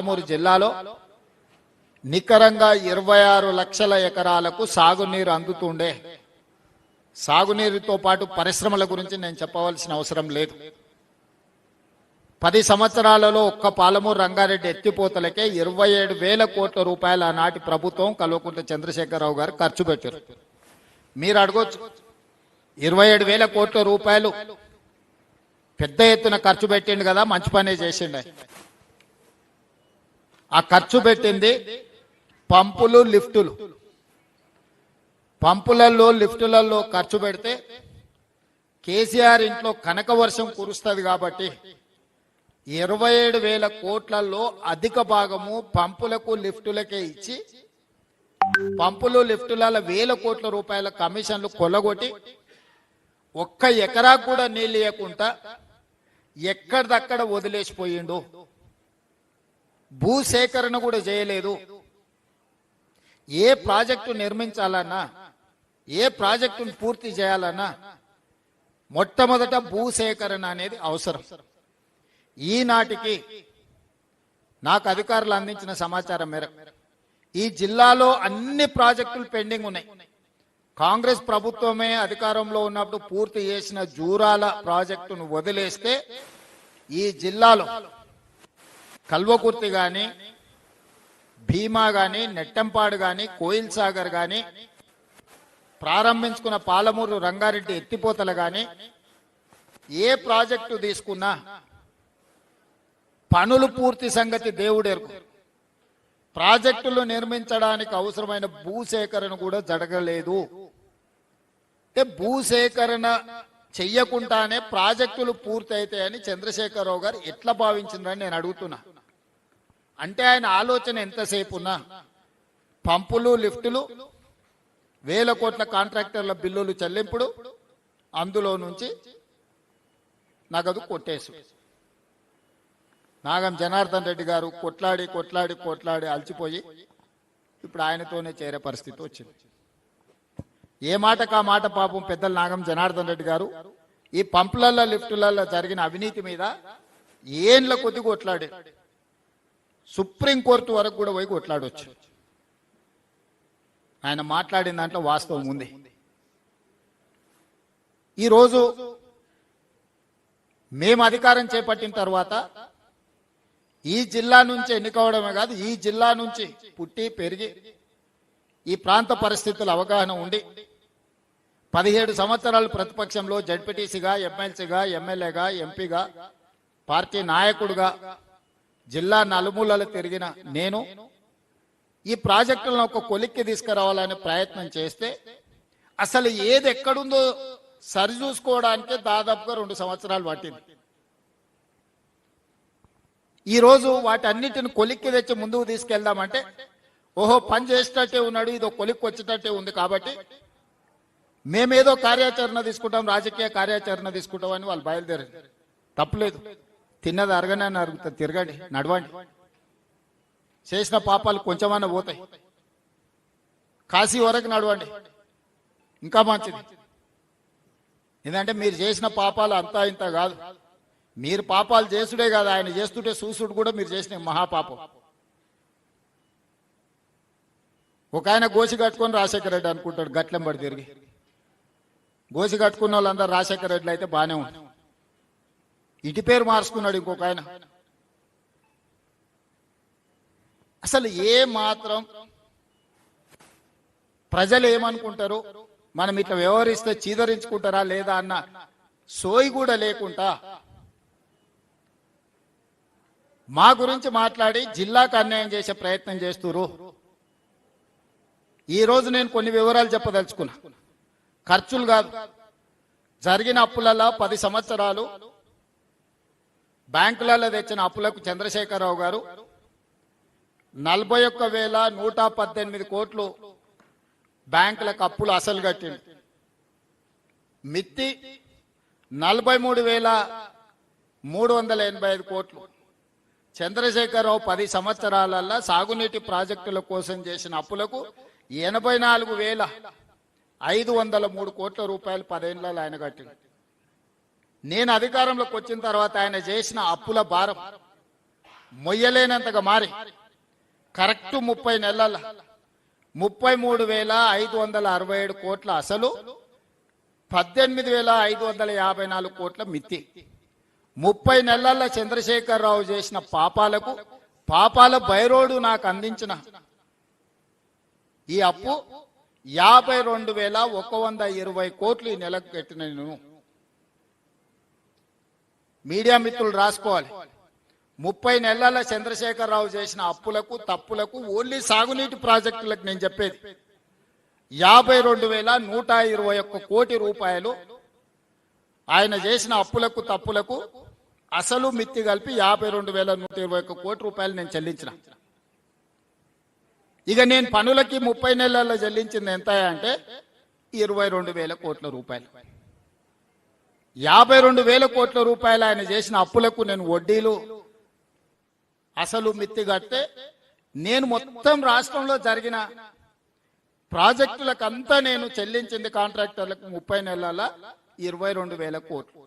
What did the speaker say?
పాలమూరు జిల్లాలో నికరంగా 26 లక్షల ఎకరాలకు సాగునీరు అందుతుండే. సాగునీరుతో పాటు పరిశ్రమల గురించి నేను చెప్పవలసిన అవసరం లేదు. 10 సంవత్సరాలలో ఒక్క పాలమూరు రంగారెడ్డి ఎత్తిపోతలకే 27,000 కోట్ల రూపాయల ఆనాటి ప్రభుత్వం కల్వకుంట్ల చంద్రశేఖరరావు గారు ఖర్చు పెట్టారు. మీరు అడగొచ్చు, 27,000 కోట్ల రూపాయలు పెద్ద ఎత్తున ఖర్చు పెట్టిండు కదా, మంచి పనే చేసిండే. ఆ ఖర్చు పెట్టింది పంపులు, లిఫ్టులు. పంపులలో, లిఫ్టులలో ఖర్చు పెడితే కేసీఆర్ ఇంట్లో కనక వర్షం కురుస్తుంది కాబట్టి 27,000 కోట్లలో అధిక భాగము పంపులకు, లిఫ్టులకే ఇచ్చి పంపులు, లిఫ్టులలో 1,000 కోట్ల రూపాయల కమిషన్లు కొల్లగొట్టి ఒక్క ఎకరా కూడా నీళ్ళు ఇవ్వకుండా ఎక్కడిదక్కడ వదిలేసిపోయిండు. భూసేకరణ కూడా చేయలేదు. ఏ ప్రాజెక్టు నిర్మించాలన్నా, ఏ ప్రాజెక్టును పూర్తి చేయాలన్నా మొట్టమొదట భూసేకరణ అనేది అవసరం. ఈనాటికి నాకు అధికారులు అందించిన సమాచారం మేరకు ఈ జిల్లాలో అన్ని ప్రాజెక్టులు పెండింగ్ ఉన్నాయి. కాంగ్రెస్ ప్రభుత్వమే అధికారంలో ఉన్నప్పుడు పూర్తి చేసిన జూరాల ప్రాజెక్టును వదిలేస్తే ఈ జిల్లాలో కల్వకుర్తి కానీ, భీమా కానీ, నెట్టంపాడు కానీ, కోయిల్ సాగర్ కానీ, ప్రారంభించుకున్న పాలమూరు రంగారెడ్డి ఎత్తిపోతలు కానీ, ఏ ప్రాజెక్టు తీసుకున్నా పనులు పూర్తి సంగతి దేవుడెరుకు. ప్రాజెక్టులు నిర్మించడానికి అవసరమైన భూసేకరణ కూడా జరగలేదు. అంటే భూసేకరణ చెయ్యకుండానే ప్రాజెక్టులు పూర్తి అవుతాయని చంద్రశేఖరరావు గారు ఎట్లా భావించిందని నేను అడుగుతున్నా. అంటే ఆయన ఆలోచన ఎంతసేపు ఉన్నా పంపులు, లిఫ్టులు, 1,000 కోట్ల కాంట్రాక్టర్ల బిల్లులు చెల్లింపుడు, అందులో నుంచి నగదు కొట్టేసు. నాగం జనార్దన్ రెడ్డి గారు కొట్లాడి కొట్లాడి కొట్లాడి అలసిపోయి ఇప్పుడు ఆయనతోనే చేరే పరిస్థితి వచ్చింది. ఏ మాటకు ఆ మాట పాపం పెద్దలు నాగం జనార్దన్ రెడ్డి గారు ఈ పంపులలో, లిఫ్టులలో జరిగిన అవినీతి మీద ఏండ్ల కొద్ది కొట్లాడి సుప్రీంకోర్టు వరకు కూడా పోయి కొట్లాడవచ్చు. ఆయన మాట్లాడిన దాంట్లో వాస్తవం ఉంది. ఈరోజు మేము అధికారం చేపట్టిన తర్వాత ఈ జిల్లా నుంచి ఎన్నికవడమే కాదు, ఈ జిల్లా నుంచి పుట్టి పెరిగి ఈ ప్రాంత పరిస్థితుల అవగాహన ఉండి 17 సంవత్సరాలు ప్రతిపక్షంలో జడ్పీటీసీగా, ఎమ్మెల్సీగా, ఎమ్మెల్యేగా, ఎంపీగా, పార్టీ నాయకుడుగా జిల్లా నలుమూలలు తిరిగిన నేను ఈ ప్రాజెక్టులను ఒక కొలిక్కి తీసుకురావాలనే ప్రయత్నం చేస్తే అసలు ఏది ఎక్కడుందో సరిచూసుకోవడానికే దాదాపుగా 2 సంవత్సరాలు పట్టింది. ఈరోజు వాటన్నిటిని కొలిక్కి తెచ్చి ముందుకు తీసుకెళ్దామంటే ఓహో పని చేసేటట్టే ఉన్నాడు, ఇదో కొలిక్కి వచ్చేటట్టే ఉంది కాబట్టి మేమేదో కార్యాచరణ తీసుకుంటాం, రాజకీయ కార్యాచరణ తీసుకుంటాం అని వాళ్ళు బయలుదేరారు. తప్పులేదు, తిన్నది అరగనే అరుగుతుంది, తిరగండి, నడవండి. చేసిన పాపాలు కొంచెమన్నా పోతాయి. కాశీ వరకు నడవండి, ఇంకా మంచిది. ఎందుకంటే మీరు చేసిన పాపాలు అంతా ఇంత కాదు. మీరు పాపాలు చేసుడే కాదు, ఆయన చేస్తుంటే చూసుడు కూడా మీరు చేసిన మహాపాపం. ఒక ఆయన గోసి కట్టుకొని రాజశేఖర రెడ్డి అనుకుంటాడు, గట్లెంబడి తిరిగి. గోసి కట్టుకున్న వాళ్ళందరూ రాజశేఖర రెడ్డి అయితే బాగానే ఉంది. ఇటు పేరు మార్చుకున్నాడు ఇంకొక ఆయన. అసలు ఏ మాత్రం ప్రజలు ఏమనుకుంటారు, మనం ఇట్లా వ్యవహరిస్తే చీదరించుకుంటారా లేదా అన్న సోయి కూడా లేకుండా మా గురించి మాట్లాడి జిల్లాకు అన్యాయం చేసే ప్రయత్నం చేస్తున్నారు. ఈరోజు నేను కొన్ని వివరాలు చెప్పదలుచుకున్నా. ఖర్చులు కాదు, జరిగిన అప్పులలో 10 సంవత్సరాలు బ్యాంకులలో తెచ్చిన అప్పులకు చంద్రశేఖరరావు గారు 41,118 కోట్లు బ్యాంకులకు అప్పులు అసలు కట్టిండు. మిత్తి 43,385 కోట్లు. చంద్రశేఖరరావు 10 సంవత్సరాలలో సాగునీటి ప్రాజెక్టుల కోసం చేసిన అప్పులకు 84,503 కోట్ల రూపాయలు 10 ఏళ్లలో ఆయన కట్టిండు. నేను అధికారంలోకి వచ్చిన తర్వాత ఆయన చేసిన అప్పుల భారం మొయ్యలేనంతగా మారి కరెక్ట్ 30 నెలల 33,567 కోట్ల అసలు 18,554 కోట్ల మిత్తి. 30 నెలల చంద్రశేఖరరావు చేసిన పాపాల బైరోడు నాకు అందించిన ఈ అప్పు 52,120 కోట్లు ఈ నెలకు పెట్టిన నేను. మీడియా మిత్రులు రాసుకోవాలి. 30 నెలల చంద్రశేఖరరావు చేసిన అప్పులకు తప్పులకు ఓన్లీ సాగునీటి ప్రాజెక్టులకు నేను చెప్పేది 52,121 కోటి రూపాయలు ఆయన చేసిన అప్పులకు తప్పులకు అసలు మిత్తి కలిపి 52,121 కోటి రూపాయలు నేను చెల్లించిన. ఇక నేను పనులకి 30 నెలల్లో చెల్లించింది ఎంత అంటే 22,000 కోట్ల రూపాయలు. 52,000 కోట్ల రూపాయలు ఆయన చేసిన అప్పులకు నేను వడ్డీలు అసలు మిత్తి కడితే నేను మొత్తం రాష్ట్రంలో జరిగిన ప్రాజెక్టులకు అంతా నేను చెల్లించింది కాంట్రాక్టర్లకు 30 నెలల 22,000 కోట్లు.